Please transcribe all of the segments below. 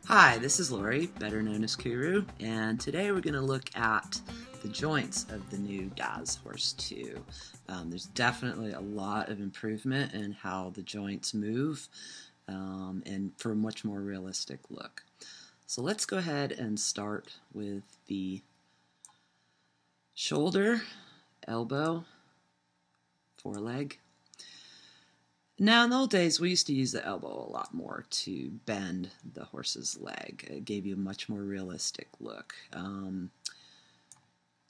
Hi, this is Lori, better known as Kuru, and today we're going to look at the joints of the new Daz Horse 2. There's definitely a lot of improvement in how the joints move and for a much more realistic look. So let's go ahead and start with the shoulder, elbow, foreleg. Now, in the old days, we used to use the elbow a lot more to bend the horse's leg. It gave you a much more realistic look.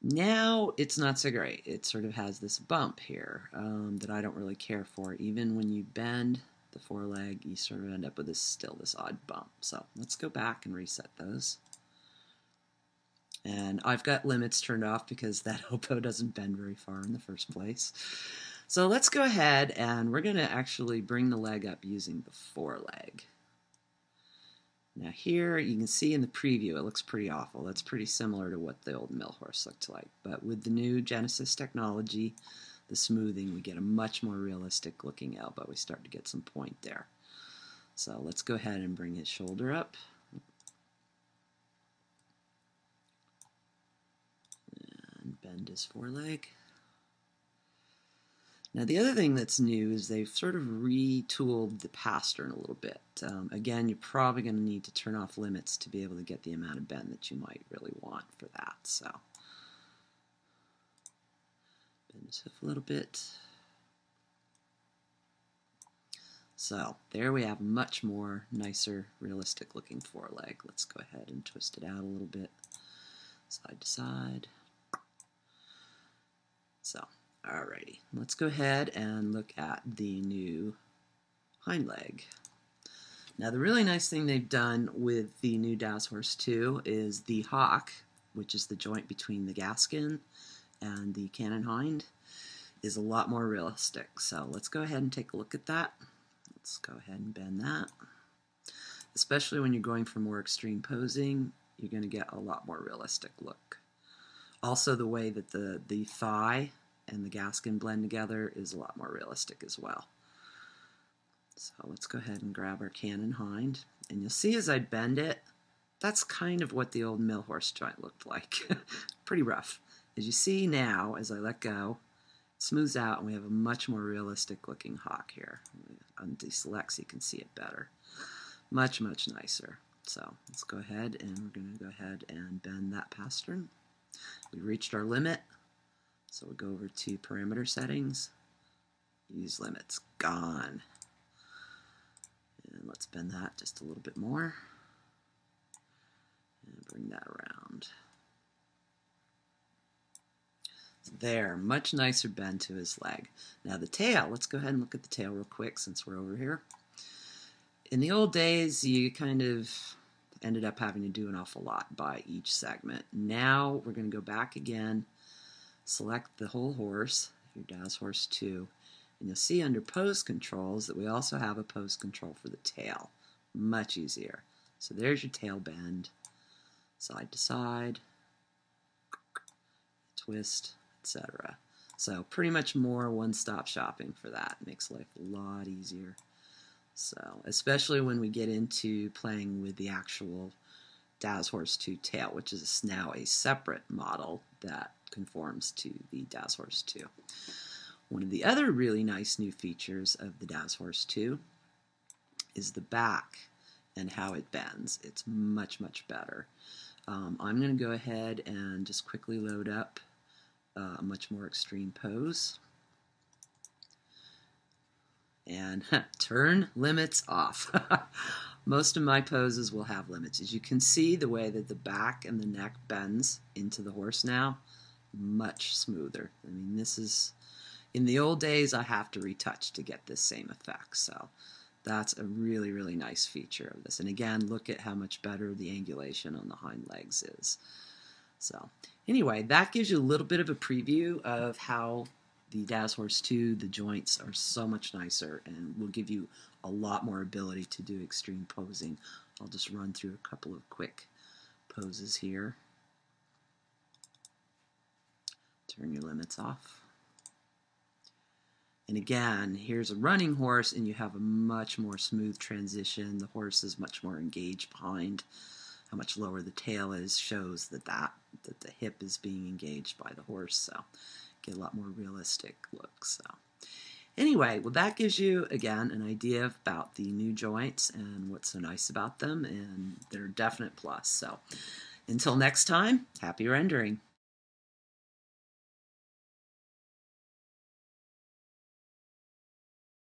Now, it's not so great. It sort of has this bump here that I don't really care for. Even when you bend the foreleg, you sort of end up with this odd bump. So let's go back and reset those. And I've got limits turned off because that elbow doesn't bend very far in the first place. So let's go ahead and we're going to actually bring the leg up using the foreleg. Now here you can see in the preview it looks pretty awful. That's pretty similar to what the old mill horse looked like. But with the new Genesis technology, the smoothing, we get a much more realistic looking elbow. We start to get some point there. So let's go ahead and bring his shoulder up. And bend his foreleg. Now the other thing that's new is they've sort of retooled the pastern a little bit. Again, you're probably going to need to turn off limits to be able to get the amount of bend that you might really want for that. So bend his hoof a little bit. So there we have a much more nicer, realistic looking foreleg. Let's go ahead and twist it out a little bit, side to side. So alrighty, let's go ahead and look at the new hind leg. Now the really nice thing they've done with the new Daz Horse 2 is the hock, which is the joint between the gaskin and the cannon hind, is a lot more realistic. So let's go ahead and take a look at that. Let's go ahead and bend that. Especially when you're going for more extreme posing, you're going to get a lot more realistic look. Also the way that the thigh and the gaskin blend together is a lot more realistic as well. So let's go ahead and grab our cannon hind, and you'll see as I bend it, that's kind of what the old mill horse joint looked like. Pretty rough. As you see now, as I let go, it smooths out and we have a much more realistic looking hock here. On deselect so you can see it better. Much, much nicer. So let's go ahead and we're going to go ahead and bend that pastern. We reached our limit. So we'll go over to parameter settings, use limits, gone. And let's bend that just a little bit more. And bring that around. So there, much nicer bend to his leg. Now the tail, let's go ahead and look at the tail real quick since we're over here. In the old days, you kind of ended up having to do an awful lot by each segment. Now we're going to go back again. Select the whole horse, your Daz Horse 2, and you'll see under pose controls that we also have a pose control for the tail. Much easier. So there's your tail bend, side to side, twist, etc. So pretty much more one-stop shopping for that. Makes life a lot easier. So especially when we get into playing with the actual Daz Horse 2 tail, which is now a separate model that conforms to the Daz Horse 2. One of the other really nice new features of the Daz Horse 2 is the back and how it bends. It's much, much better. I'm going to go ahead and just quickly load up a much more extreme pose. And turn limits off. Most of my poses will have limits. As you can see, the way that the back and the neck bends into the horse now, much smoother. I mean, this is, in the old days, I have to retouch to get this same effect. So that's a really, really nice feature of this. And again, look at how much better the angulation on the hind legs is. So anyway, that gives you a little bit of a preview of how the Daz Horse 2, the joints are so much nicer and will give you a lot more ability to do extreme posing. I'll just run through a couple of quick poses here. Turn your limits off. And again, here's a running horse, and you have a much more smooth transition. The horse is much more engaged behind. How much lower the tail is shows that the hip is being engaged by the horse. So get a lot more realistic look. So anyway, well, that gives you, again, an idea about the new joints and what's so nice about them, and they're a definite plus. So until next time, happy rendering.